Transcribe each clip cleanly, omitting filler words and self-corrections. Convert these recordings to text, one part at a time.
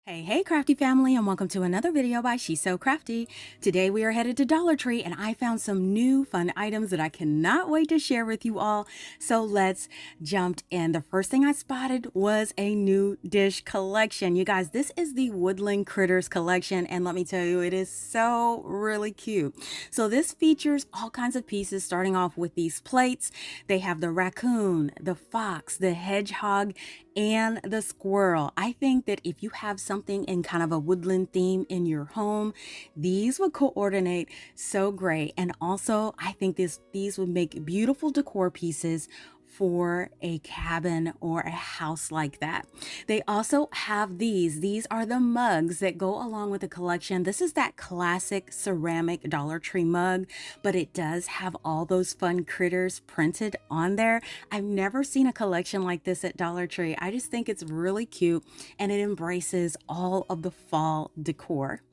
Hey crafty family, and welcome to another video by She's So Crafty. Today we are headed to Dollar Tree and I found some new fun items that I cannot wait to share with you all. So let's jump in. The first thing I spotted was a new dish collection. You guys, this is the Woodland Critters collection, and let me tell you, it is so really cute. So this features all kinds of pieces, starting off with these plates. They have the raccoon, the fox, the hedgehog, and the squirrel. I think that if you have something in kind of a woodland theme in your home, these would coordinate so great. And also, I think these would make beautiful decor pieces for a cabin or a house like that. They also have these. These are the mugs that go along with the collection. This is that classic ceramic Dollar Tree mug, but it does have all those fun critters printed on there. I've never seen a collection like this at Dollar Tree. I just think it's really cute and it embraces all of the fall decor.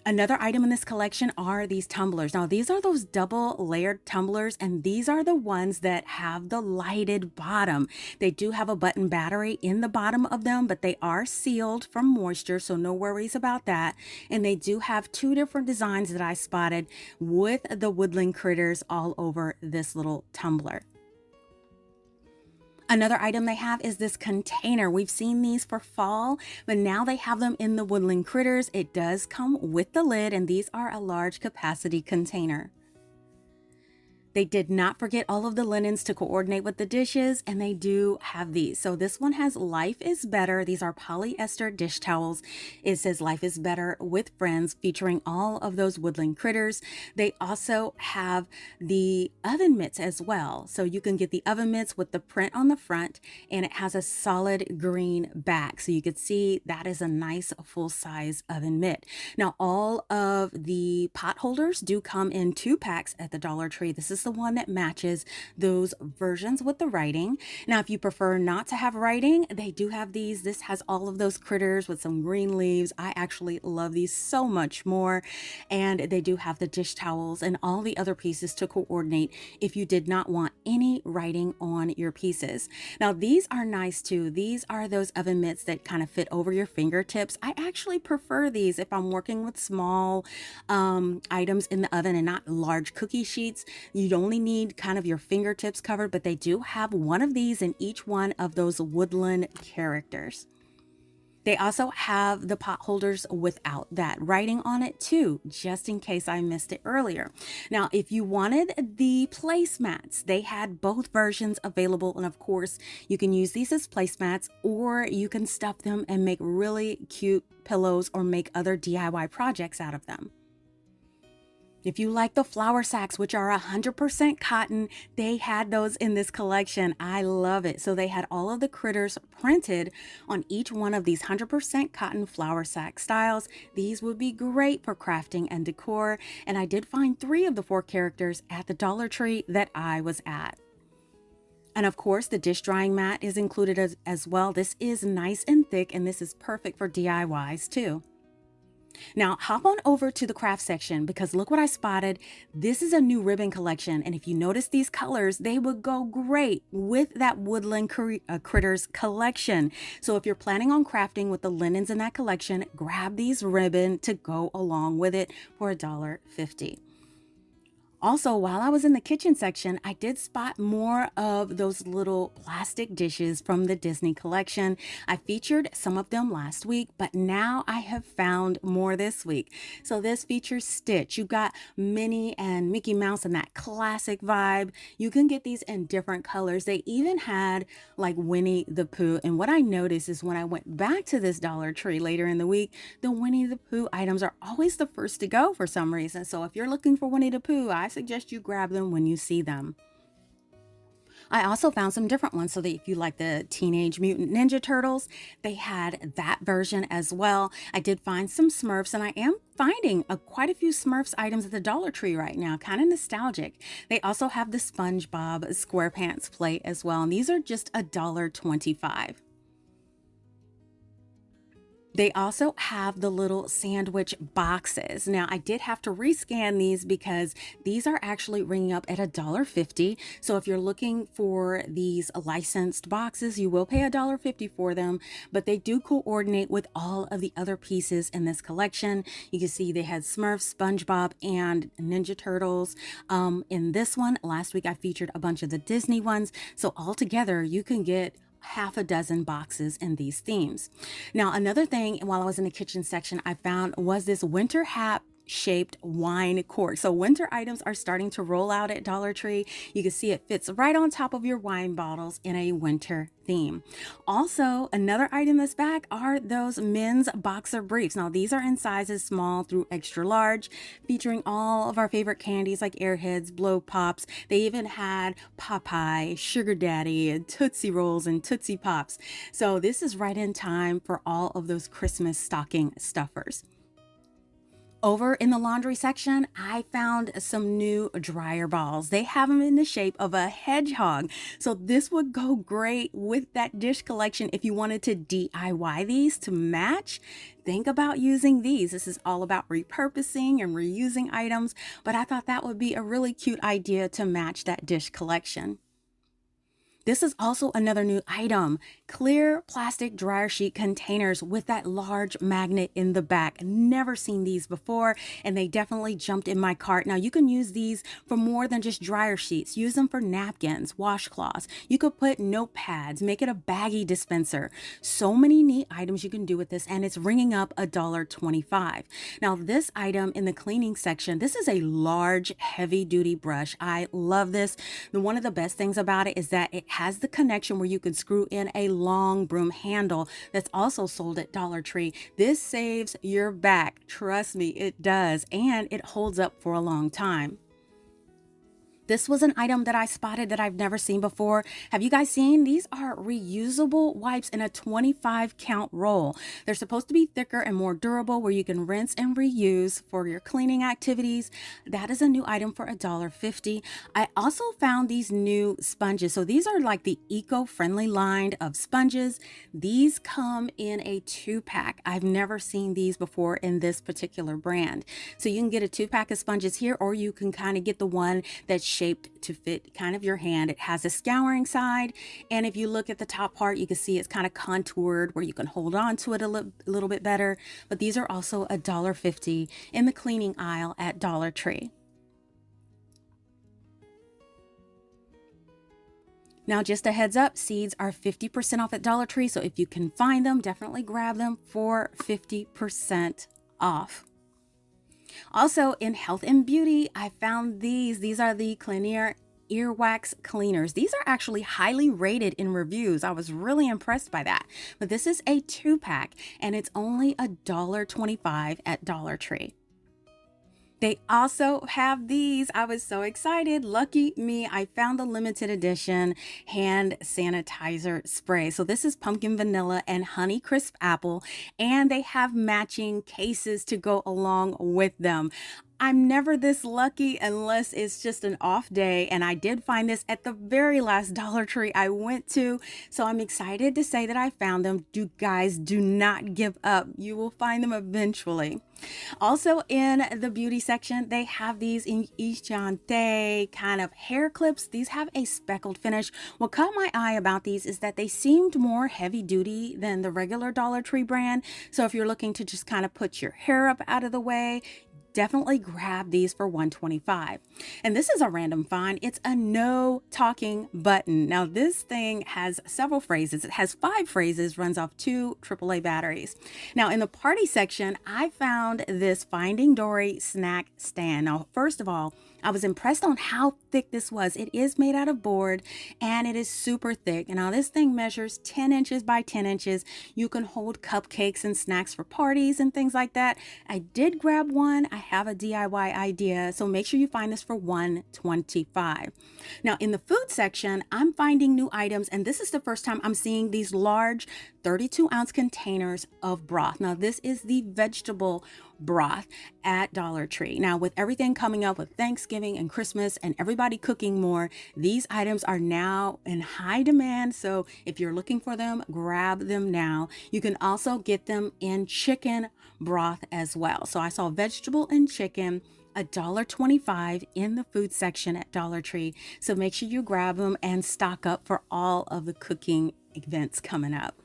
Another item in this collection are these tumblers. Now, these are those double layered tumblers, and these are the ones that have the lighted bottom. They do have a button battery in the bottom of them, but they are sealed from moisture, so no worries about that. And they do have two different designs that I spotted with the woodland critters all over this little tumbler. Another item they have is this container. We've seen these for fall, but now they have them in the woodland critters. It does come with the lid, and these are a large capacity container. They did not forget all of the linens to coordinate with the dishes, and they do have these. So this one has Life is Better. These are polyester dish towels. It says Life is Better with Friends, featuring all of those woodland critters. They also have the oven mitts as well. So you can get the oven mitts with the print on the front, and it has a solid green back. So you can see that is a nice full-size oven mitt. Now, all of the pot holders do come in 2 packs at the Dollar Tree. This is the one that matches those versions with the writing. Now, if you prefer not to have writing, they do have these. This has all of those critters with some green leaves. I actually love these so much more. And they do have the dish towels and all the other pieces to coordinate if you did not want any writing on your pieces. Now, these are nice too. These are those oven mitts that kind of fit over your fingertips. I actually prefer these if I'm working with small items in the oven and not large cookie sheets. You only need kind of your fingertips covered, but they do have one of these in each one of those woodland characters. They also have the pot holders without that writing on it too, just in case I missed it earlier. Now, if you wanted the placemats, they had both versions available. And of course, you can use these as placemats, or you can stuff them and make really cute pillows or make other DIY projects out of them. If you like the flour sacks, which are 100% cotton, they had those in this collection. I love it. So they had all of the critters printed on each one of these 100% cotton flour sack styles. These would be great for crafting and decor. And I did find 3 of the 4 characters at the Dollar Tree that I was at. And of course, the dish drying mat is included as well. This is nice and thick, and this is perfect for DIYs too. Now, hop on over to the craft section, because look what I spotted. This is a new ribbon collection, and if you notice these colors, they would go great with that Woodland Critters collection. So if you're planning on crafting with the linens in that collection, grab these ribbon to go along with it for $1.50. Also, while I was in the kitchen section, I did spot more of those little plastic dishes from the Disney collection. I featured some of them last week, but now I have found more this week. So this features Stitch. You've got Minnie and Mickey Mouse and that classic vibe. You can get these in different colors. They even had like Winnie the Pooh. And what I noticed is when I went back to this Dollar Tree later in the week, the Winnie the Pooh items are always the first to go for some reason. So if you're looking for Winnie the Pooh, I suggest you grab them when you see them. I also found some different ones, so that if you like the Teenage Mutant Ninja Turtles, they had that version as well. I did find some Smurfs, and I am finding quite a few Smurfs items at the Dollar Tree right now, kind of nostalgic. They also have the SpongeBob SquarePants plate as well, and these are just $1.25. They also have the little sandwich boxes. Now, I did have to rescan these because these are actually ringing up at $1.50. So if you're looking for these licensed boxes, you will pay $1.50 for them, but they do coordinate with all of the other pieces in this collection. You can see they had Smurfs, SpongeBob, and Ninja Turtles. In this one, last week I featured a bunch of the Disney ones. So altogether, you can get half a dozen boxes in these themes. Now, another thing while I was in the kitchen section I found was this winter hat shaped wine cork. So winter items are starting to roll out at Dollar Tree. You can see it fits right on top of your wine bottles in a winter theme. Also, another item that's back are those men's boxer briefs. Now, these are in sizes small through extra large, featuring all of our favorite candies like Airheads, Blow Pops. They even had Popeye, Sugar Daddy, and Tootsie Rolls and Tootsie Pops. So this is right in time for all of those Christmas stocking stuffers. Over in the laundry section, I found some new dryer balls. They have them in the shape of a hedgehog. So this would go great with that dish collection if you wanted to DIY these to match. Think about using these. This is all about repurposing and reusing items, but I thought that would be a really cute idea to match that dish collection. This is also another new item, clear plastic dryer sheet containers with that large magnet in the back. Never seen these before, and they definitely jumped in my cart. Now, you can use these for more than just dryer sheets. Use them for napkins, washcloths. You could put notepads, make it a baggie dispenser. So many neat items you can do with this, and it's ringing up $1.25. Now, this item in the cleaning section, this is a large, heavy-duty brush. I love this. One of the best things about it is that it has the connection where you can screw in a long broom handle that's also sold at Dollar Tree. This saves your back. Trust me, it does. And it holds up for a long time. This was an item that I spotted that I've never seen before. Have you guys seen? These are reusable wipes in a 25 count roll. They're supposed to be thicker and more durable where you can rinse and reuse for your cleaning activities. That is a new item for $1.50. I also found these new sponges. So these are like the eco-friendly line of sponges. These come in a 2-pack. I've never seen these before in this particular brand. So you can get a 2-pack of sponges here, or you can kind of get the one that's shaped to fit kind of your hand. It has a scouring side, and if you look at the top part, you can see it's kind of contoured where you can hold on to it a little bit better. But these are also $1.50 in the cleaning aisle at Dollar Tree. Now, just a heads up, seeds are 50% off at Dollar Tree, so if you can find them, definitely grab them for 50% off. Also, in health and beauty, I found these. These are the Clinier earwax cleaners. These are actually highly rated in reviews. I was really impressed by that. But this is a 2-pack, and it's only $1.25 at Dollar Tree. They also have these. I was so excited. Lucky me, I found the limited edition hand sanitizer spray. So this is pumpkin vanilla and honey crisp apple, and they have matching cases to go along with them. I'm never this lucky unless it's just an off day, and I did find this at the very last Dollar Tree I went to, so I'm excited to say that I found them. Guys, do not give up. You will find them eventually. Also, in the beauty section, they have these enchante kind of hair clips. These have a speckled finish. What caught my eye about these is that they seemed more heavy duty than the regular Dollar Tree brand. So if you're looking to just kind of put your hair up out of the way, definitely grab these for $1.25. And this is a random find. It's a no talking button. Now, this thing has several phrases. It has 5 phrases, runs off 2 AAA batteries. Now, in the party section, I found this Finding Dory snack stand. Now, first of all, I was impressed on how thick this was. It is made out of board, and it is super thick. And now this thing measures 10 inches by 10 inches. You can hold cupcakes and snacks for parties and things like that. I did grab one. I have a DIY idea, so make sure you find this for $1.25. Now, in the food section, I'm finding new items, and this is the first time I'm seeing these large 32-ounce containers of broth. Now, this is the vegetable broth at Dollar Tree. Now, with everything coming up with Thanksgiving and Christmas and everybody cooking more, these items are now in high demand. So if you're looking for them, grab them now. You can also get them in chicken broth as well. So I saw vegetable and chicken, $1.25 in the food section at Dollar Tree. So make sure you grab them and stock up for all of the cooking events coming up.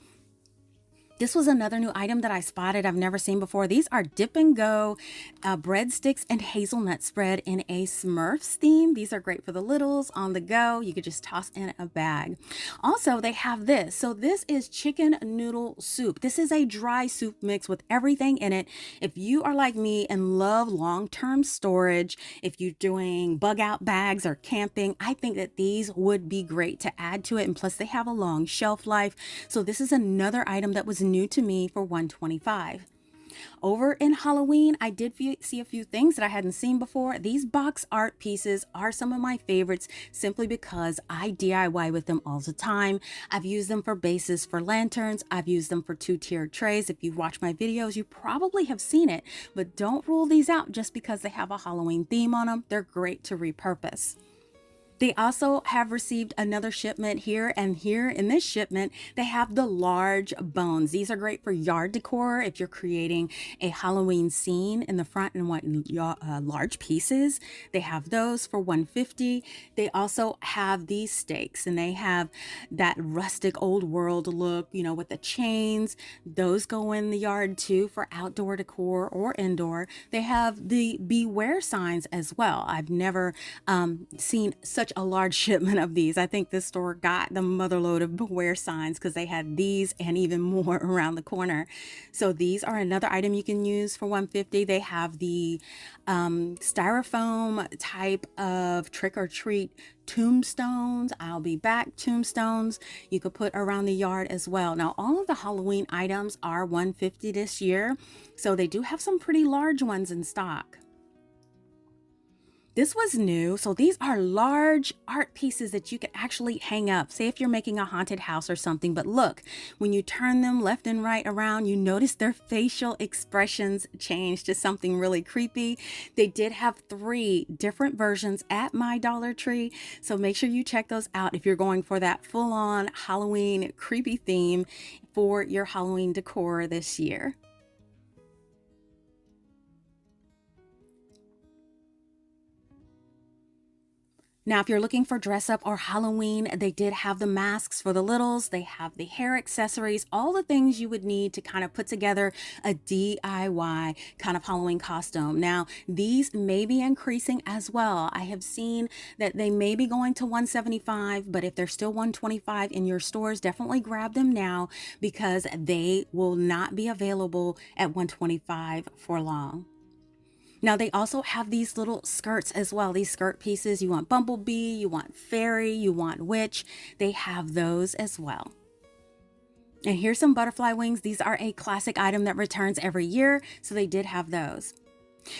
This was another new item that I spotted I've never seen before. These are dip and go breadsticks and hazelnut spread in a Smurfs theme. These are great for the littles on the go. You could just toss in a bag. Also, they have this. So this is chicken noodle soup. This is a dry soup mix with everything in it. If you are like me and love long-term storage, if you're doing bug out bags or camping, I think that these would be great to add to it. And plus they have a long shelf life. So this is another item that was new to me for $1.25. Over in Halloween, I did see a few things that I hadn't seen before. These box art pieces are some of my favorites simply because I DIY with them all the time. I've used them for bases for lanterns. I've used them for two-tiered trays. If you've watched my videos, you probably have seen it, but don't rule these out just because they have a Halloween theme on them. They're great to repurpose. They also have received another shipment here, and here in this shipment, they have the large bones. These are great for yard decor if you're creating a Halloween scene in the front and want large pieces. They have those for $1.50. They also have these stakes, and they have that rustic old world look, you know, with the chains. Those go in the yard too for outdoor decor or indoor. They have the beware signs as well. I've never seen such a large shipment of these. I think this store got the motherload of beware signs because they had these and even more around the corner. So these are another item you can use for $1.50. They have the styrofoam type of trick or treat tombstones. I'll be back tombstones you could put around the yard as well. Now, all of the Halloween items are $1.50 this year, so they do have some pretty large ones in stock. This was new. So these are large art pieces that you could actually hang up. Say if you're making a haunted house or something, but look, when you turn them left and right around, you notice their facial expressions change to something really creepy. They did have 3 different versions at my Dollar Tree. So make sure you check those out if you're going for that full-on Halloween creepy theme for your Halloween decor this year. Now, if you're looking for dress up or Halloween, they did have the masks for the littles. They have the hair accessories, all the things you would need to kind of put together a DIY kind of Halloween costume. Now, these may be increasing as well. I have seen that they may be going to $175, but if they're still $125 in your stores, definitely grab them now because they will not be available at $125 for long. Now, they also have these little skirts as well. These skirt pieces, you want bumblebee, you want fairy, you want witch. They have those as well. And here's some butterfly wings. These are a classic item that returns every year, so they did have those.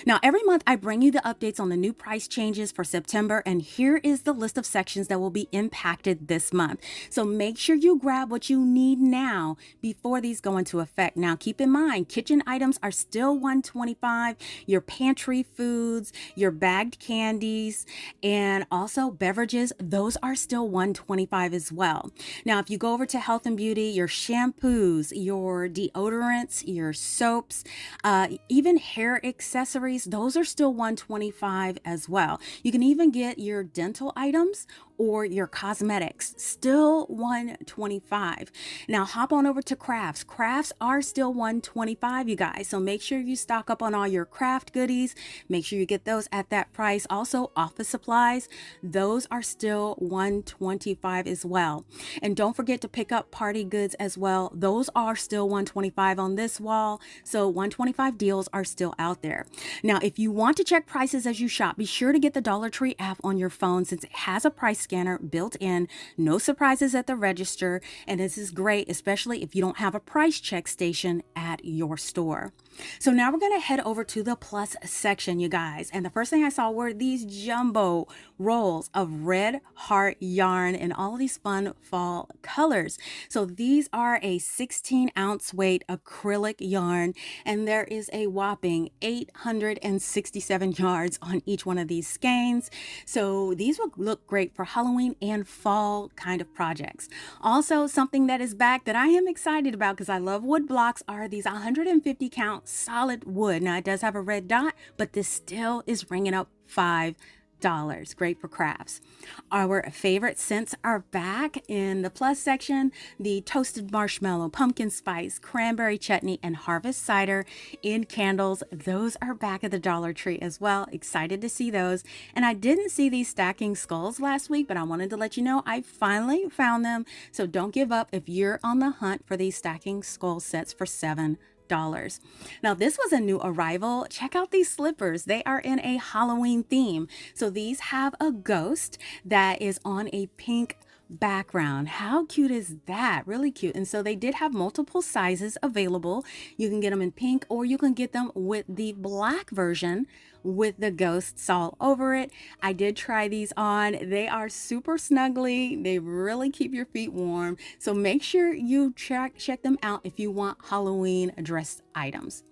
Now, every month I bring you the updates on the new price changes for September, and here is the list of sections that will be impacted this month. So make sure you grab what you need now before these go into effect. Now, keep in mind, kitchen items are still $125, your pantry foods, your bagged candies, and also beverages, those are still $125 as well. Now, if you go over to health and beauty, your shampoos, your deodorants, your soaps, even hair accessories, those are still $125 as well. You can even get your dental items or your cosmetics, still $125. Now hop on over to crafts. Crafts are still $125, you guys. So make sure you stock up on all your craft goodies. Make sure you get those at that price. Also office supplies, those are still $125 as well. And don't forget to pick up party goods as well. Those are still $125 on this wall. So $125 deals are still out there. Now, if you want to check prices as you shop, be sure to get the Dollar Tree app on your phone since it has a price scanner built in, no surprises at the register, and this is great, especially if you don't have a price check station at your store. So now we're going to head over to the plus section, you guys. And the first thing I saw were these jumbo rolls of red heart yarn in all of these fun fall colors. So these are a 16-ounce weight acrylic yarn, and there is a whopping 867 yards on each one of these skeins. So these will look great for Halloween and fall kind of projects. Also, something that is back that I am excited about because I love wood blocks are these 150 count solid wood. Now it does have a red dot, but this still is ringing up $5. Great for crafts. Our favorite scents are back in the plus section. The toasted marshmallow, pumpkin spice, cranberry chutney, and harvest cider in candles. Those are back at the Dollar Tree as well. Excited to see those. And I didn't see these stacking skulls last week, but I wanted to let you know I finally found them. So don't give up if you're on the hunt for these stacking skull sets for $7. Now this was a new arrival. Check out these slippers. They are in a Halloween theme. So these have a ghost that is on a pink background. How cute is that? Really cute. And so they did have multiple sizes available. You can get them in pink or you can get them with the black version with the ghosts all over it. I did try these on. They are super snuggly. They really keep your feet warm. So make sure you check them out if you want Halloween dress items.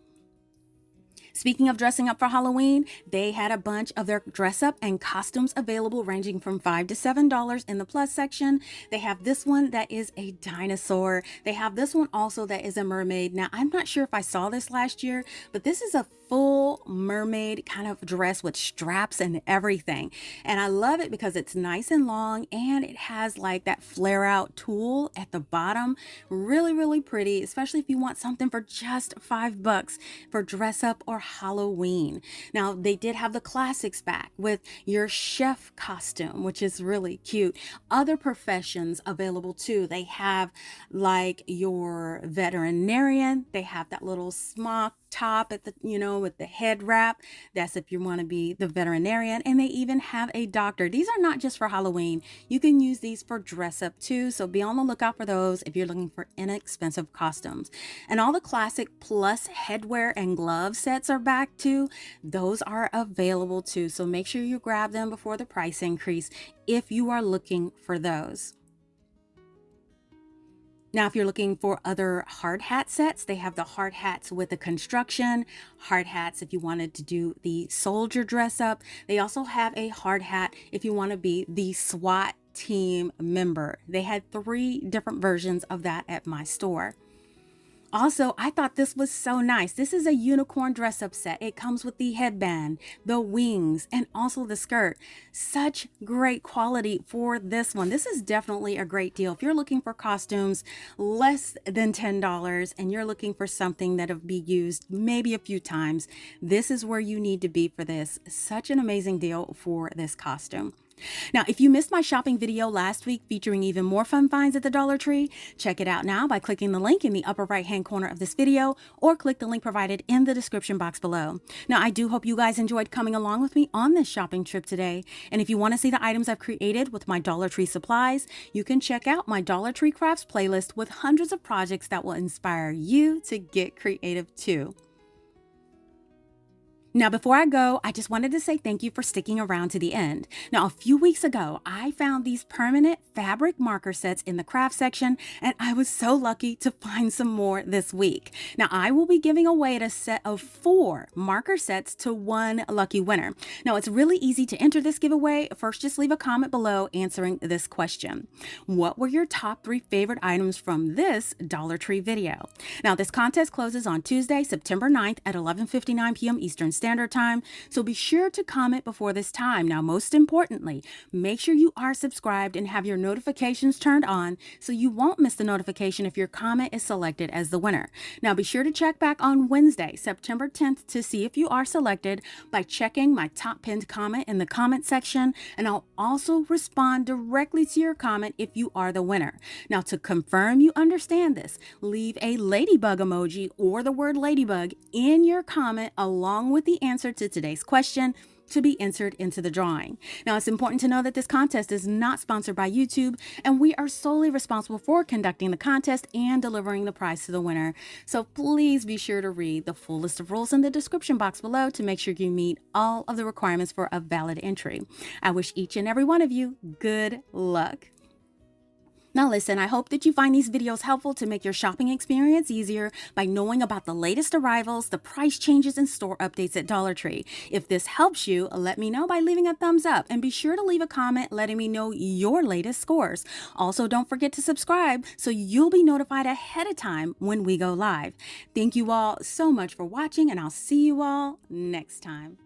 Speaking of dressing up for Halloween, they had a bunch of their dress up and costumes available ranging from $5 to $7 in the plus section. They have this one that is a dinosaur. They have this one also that is a mermaid. Now, I'm not sure if I saw this last year, but this is a full mermaid kind of dress with straps and everything. And I love it because it's nice and long and it has like that flare out tulle at the bottom. Really, really pretty, especially if you want something for just $5 for dress up or Halloween. Now, they did have the classics back with your chef costume, which is really cute. Other professions available too. They have like your veterinarian. They have that little smock top at the, with the head wrap. That's if you want to be the veterinarian. And they even have a doctor. These are not just for Halloween. You can use these for dress up too. So be on the lookout for those if you're looking for inexpensive costumes. And all the classic plus headwear and glove sets are back too. Those are available too. So make sure you grab them before the price increase if you are looking for those. Now, if you're looking for other hard hat sets, they have the hard hats with the construction, hard hats if you wanted to do the soldier dress up. They also have a hard hat if you want to be the SWAT team member. They had 3 different versions of that at my store. Also, I thought this was so nice. This is a unicorn dress up set. It comes with the headband, the wings, and also the skirt. Such great quality for this one. This is definitely a great deal. If you're looking for costumes less than $10 and you're looking for something that'll be used maybe a few times, this is where you need to be for this. Such an amazing deal for this costume. Now, if you missed my shopping video last week featuring even more fun finds at the Dollar Tree, check it out now by clicking the link in the upper right-hand corner of this video or click the link provided in the description box below. Now, I do hope you guys enjoyed coming along with me on this shopping trip today. And if you want to see the items I've created with my Dollar Tree supplies, you can check out my Dollar Tree Crafts playlist with hundreds of projects that will inspire you to get creative too. Now, before I go, I just wanted to say thank you for sticking around to the end. Now, a few weeks ago, I found these permanent fabric marker sets in the craft section, and I was so lucky to find some more this week. Now, I will be giving away a set of 4 marker sets to one lucky winner. Now, it's really easy to enter this giveaway. First, just leave a comment below answering this question. What were your top 3 favorite items from this Dollar Tree video? Now, this contest closes on Tuesday, September 9th at 11:59 p.m. Eastern Standard Time, so be sure to comment before this time. Now, most importantly, make sure you are subscribed and have your notifications turned on so you won't miss the notification if your comment is selected as the winner. Now, be sure to check back on Wednesday, September 10th to see if you are selected by checking my top pinned comment in the comment section, and I'll also respond directly to your comment if you are the winner. Now, to confirm you understand this, leave a ladybug emoji or the word ladybug in your comment along with the answer to today's question to be entered into the drawing. Now, it's important to know that this contest is not sponsored by YouTube, and we are solely responsible for conducting the contest and delivering the prize to the winner. So please be sure to read the full list of rules in the description box below to make sure you meet all of the requirements for a valid entry. I wish each and every one of you good luck. Now listen, I hope that you find these videos helpful to make your shopping experience easier by knowing about the latest arrivals, the price changes, and store updates at Dollar Tree. If this helps you, let me know by leaving a thumbs up, and be sure to leave a comment letting me know your latest scores. Also, don't forget to subscribe so you'll be notified ahead of time when we go live. Thank you all so much for watching, and I'll see you all next time.